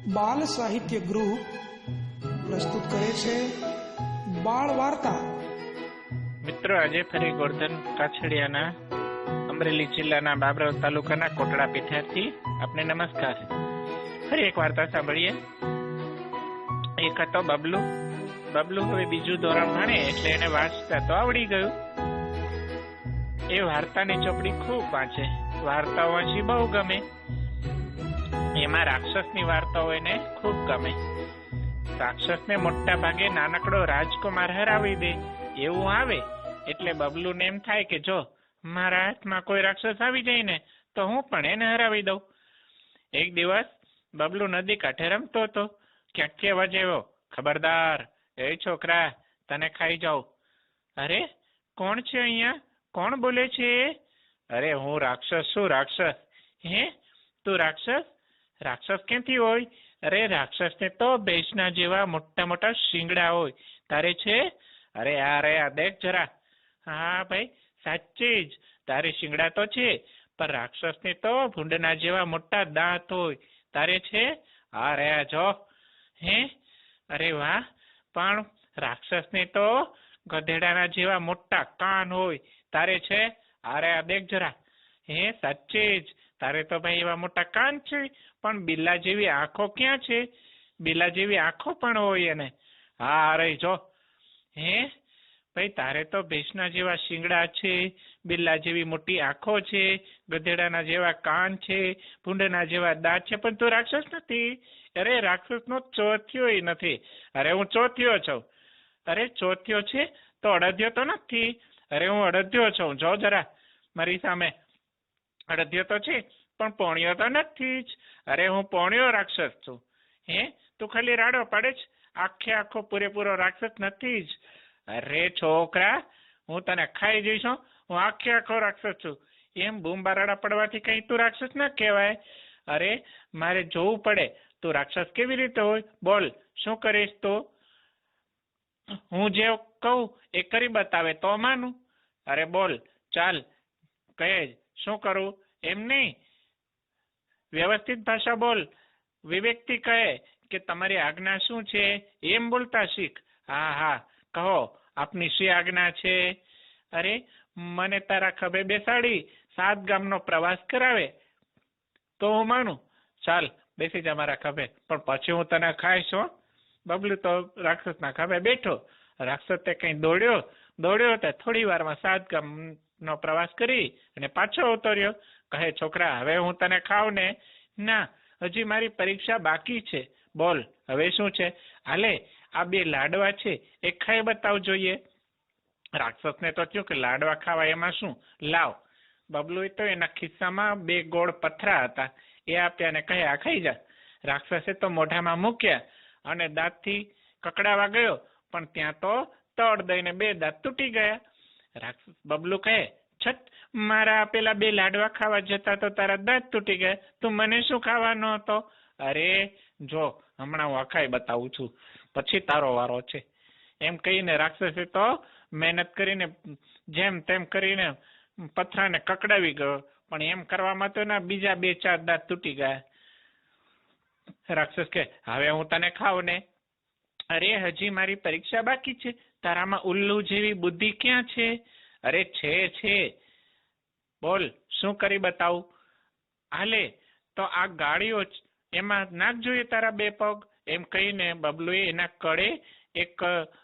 બાલ સાહિત્ય ગૃહ પ્રસ્તુત કરે છે બાળ વાર્તા। મિત્રો, આજે ફરી ગોરધન કાછડિયાના અમરેલી જિલ્લાના બાબરા તાલુકાના કોટડા પીઠાથી આપને નમસ્કાર। ફરી એક વાર્તા સાંભળીએ। એક હતો બબલુ। બબલુ હવે બીજું ધોરણ ભણે એટલે એને વાંચતા તો આવડી ગયું। એ વાર્તાની ચોપડી ખૂબ વાંચે, વાર્તાઓ વાંચી બહુ ગમે। એમાં રાક્ષસની વાર્તાઓ એને ખૂબ ગમે। રાક્ષસને મોટા ભાગે નાનકડો રાજકુમાર હરાવી દે એવું આવે એટલે બબલુને એમ થાય કે જો મારા હાથમાં કોઈ રાક્ષસ આવી જાય ને તો હું પણ એને હરાવી દઉં। એક દિવસ બબલુ નદી કાંઠે રમતો હતો। ક્યાંકથી અવાજ આવ્યો, ખબરદાર, એ છોકરા, તને ખાઈ જાઉં। અરે, કોણ છે અહીંયા? કોણ બોલે છે? અરે, હું રાક્ષસ છું, રાક્ષસ। હે, તું રાક્ષસ? રાક્ષસ ક્યાંથી હોય? અરે, રાક્ષસને તો ભેંસના જેવા મોટા મોટા શિંગડા હોય, તારે છે? અરે આ દેખ જરા। હા ભાઈ, સાચી જ, તારે શિંગડા તો છે, પણ રાક્ષસને તો ભૂંડના જેવા મોટા દાંત હોય, તારે છે? આ જો। હે, અરે વાહ, પણ રાક્ષસને તો ગધેડાના જેવા મોટા કાન હોય, તારે છે? આ દેખ જરા। હે, સાચી જ, તારે તો ભાઈ એવા મોટા કાન છે, પણ બિલ્લા જેવી આંખો ક્યાં છે? બિલ્લા જેવી આંખો પણ હોય એને। હા, અરે જો। હે ભાઈ, તારે તો ભેંસના જેવા શિંગડા છે, બિલ્લા જેવી મોટી આંખો છે, ગધેડાના જેવા કાન છે, ભૂંડના જેવા દાંત છે, પણ તું રાક્ષસ નથી। અરે, રાક્ષસનો ચોથિયો નથી। અરે, હું ચોથિયો છું। અરે, ચોથિયો છે તો અડધ્યો તો નથી? અરે, હું અડધ્યો છું, જો જરા મારી સામે। અડધ્યો તો છે પણ પોણિયો તો નથી જ। અરે, હું પોણિયો રાક્ષસ છું। હે, તું ખાલી રાડો પાડે જ, આખો પૂરેપૂરો રાક્ષસ નથી જ। અરે છોકરા, હું તને ખાઈ જઈશ, હું આખો રાક્ષસ છું। એમ બૂમ બારાડા પડવાથી કઈ તું રાક્ષસ ના કહેવાય। અરે, મારે જોવું પડે તું રાક્ષસ કેવી રીતે હોય, બોલ, શું કરીશ તું? હું જે કહું એ કરી બતાવે તો માનું। અરે બોલ, ચાલ, કહે શું કરું એમ નહીં, વ્યવસ્થિત ભાષા બોલ, વિવેકથી કહે કે તમારી આજ્ઞા શું છે એમ બોલતા શીખ। હા, કહો, આપની શી આજ્ઞા છે? અરે, મને તારા ખભે બેસાડી 7 ગામનો પ્રવાસ કરાવે તો હું માનું। ચાલ, બેસી જા મારા ખભે, પણ પછી હું તને ખાઈશ હો। બબલુ તો રાક્ષસના ખભે બેઠો। રાક્ષસ તે કઈ દોડ્યો તે થોડી વારમાં 7 ગામનો પ્રવાસ કરી અને પાછો ઉતર્યો। કહે, છોકરા, હવે હું તને ખાઉં ને? ના, હજી મારી પરીક્ષા બાકી છે। બોલ, હવે શું છે? હાલે, આ 2 લાડવા છે એ ખાઈ બતાવ જોઈએ। રાક્ષસને તો થયું કે લાડવા ખાવા, એમાં શું, લાવ। બબલુએ તો એના ખિસ્સામાં 2 ગોળ પથરા હતા, એ આપ્યા ને કહે, આ ખાઈ જા। રાક્ષસે તો મોઢામાં મૂક્યા અને દાંતથી કકડાવા ગયો, પણ ત્યાં તો તડ દઈને 2 દાંત તૂટી ગયા। રાક્ષસ બબલુ કહે, છત, મારા આપેલા 2 લાડવા ખાવા જતા તો તારા દાંત તૂટી ગયા, તું મને શું ખાવાનો હતો? અરે જો, હમણાં હું ખાઈ બતાવું છું, પછી તારો વારો છે। એમ કહીને રાક્ષસે તો મહેનત કરીને જેમ તેમ કરીને પથરાને કકડાવી ગયો, પણ એમ કરવામાં તો ના બીજા 2-4 દાંત તૂટી ગયા। રાક્ષસ કે, હવે હું તને ખાઉં ને? અરે, હજી મારી પરીક્ષા બાકી છે, તારામાં ઉલ્લુ જેવી બુદ્ધિ ક્યાં છે? અરે છે, બોલ, શું કરી બતાવું? હાલે, તો આ ગાળીઓ એમાં નાખ જોઈએ તારા 2 પગ। એમ કહીને બબલુએ એના કડે એક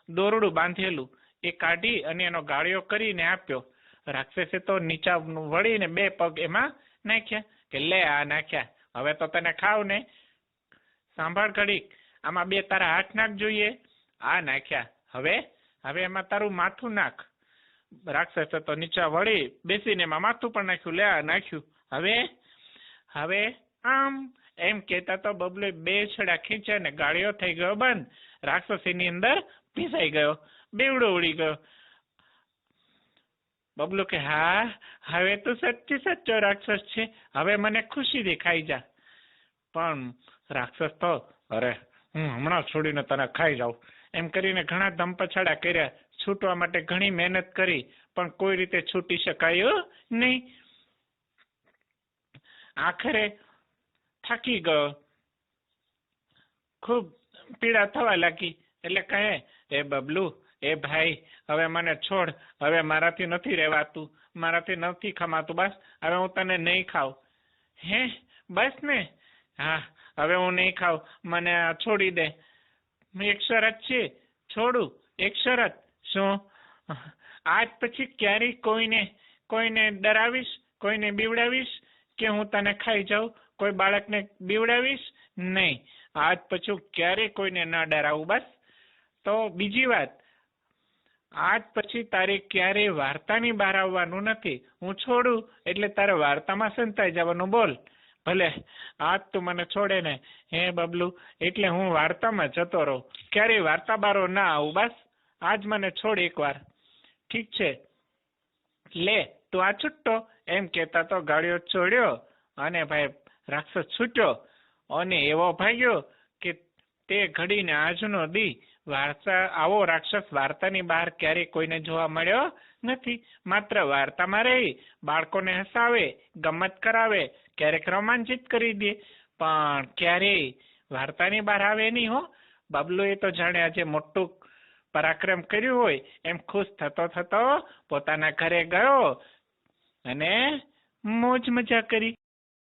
દોરડું બાંધેલું એ કાઢી અને એનો ગાળિયો કરીને આપ્યો। રાક્ષસે તો નીચા વળીને 2 પગ એમાં નાખ્યા કે લે, આ નાખ્યા, હવે તો તને ખાવ ને? સાંભળ ઘડીક, આમાં 2 તારા હાથ નાખ જોઈએ। આ નાખ્યા, હવે એમાં તારું માથું નાખ। રાક્ષસે તો નીચા વળી બેસીને એમાં માથું પણ નાખ્યું, લે, આ નાખ્યું, હવે આમ એમ કહેતા તો બબલુએ 2 છડા ખીંચ્યા ને ગાળિયો થઈ ગયો બંધ। રાક્ષસ એની અંદર પીસાઈ ગયો, બેવડો ઉડી ગયો। બબલુ કે, હા, હવે તું સાચો રાક્ષસ છે, હવે મને ખુશીથી ખાઈ જા। પણ રાક્ષસ તો, અરે, હું હમણાં છોડીને તને ખાઈ જાઉં એમ કરીને ઘણા ધમપછાડા કર્યા, છૂટવા માટે ઘણી મહેનત કરી, પણ કોઈ રીતે છૂટી શકાયું નહીં। આખરે થાકી ગયો ખૂબ પીડા થવા લાગી. એટલે કહે, એ બબલુ, એ ભાઈ, હવે મને છોડ, હવે મારાથી નથી રહેવાતું, મારાથી નથી ખમાતું, બસ હવે હું તને નહીં ખાઉં. હે, બસ ને? હા, હવે હું નહીં ખાઉં, મને આ છોડી દે. એક શરત છે, છોડું, એક શરત. શું? આજ પછી ક્યારેય કોઈને ડરાવીશ, કોઈને બીવડાવીશ કે હું તને ખાઈ જાઉં, કોઈ બાળકને બીવડાવીશ નહીં. આજ પછી ક્યારેય કોઈને ના ડરાવું, બસ. તો બીજી વાત, આજ પછી તારે ક્યારેય વાર્તાની બહાર આવવાનું નથી. હું છોડું એટલે તારે વાર્તામાં સંતાઈ જવાનું. બોલ. ભલે આજ તું મને છોડે ને, હે બબલુ, એટલે હું વાર્તામાં જતો રહું, ક્યારેય વાર્તા બારો ના આવું, બસ. આજ મને છોડ એકવાર. ઠીક છે, લે તું આ છૂટતો. એમ કહેતા તો ગાળિયો છોડ્યો અને ભાઈ રાક્ષસ છૂટ્યો અને એવો ભાગ્યો કે તે ઘડીને આજનો દી આવો રાક્ષસ વાર્તાની બહાર ક્યારેય કોઈને જોવા મળ્યો નથી. માત્ર વાર્તામાં રહી બાળકોને હસાવે, ગમત કરાવે, ક્યારેક રોમાંચિત કરી દે, પણ ક્યારેય વાર્તાની બહાર આવે નહીં હો. બબલુએ તો જાણે આજે મોટું પરાક્રમ કર્યું હોય એમ ખુશ થતો પોતાના ઘરે ગયો અને મોજ મજા કરી.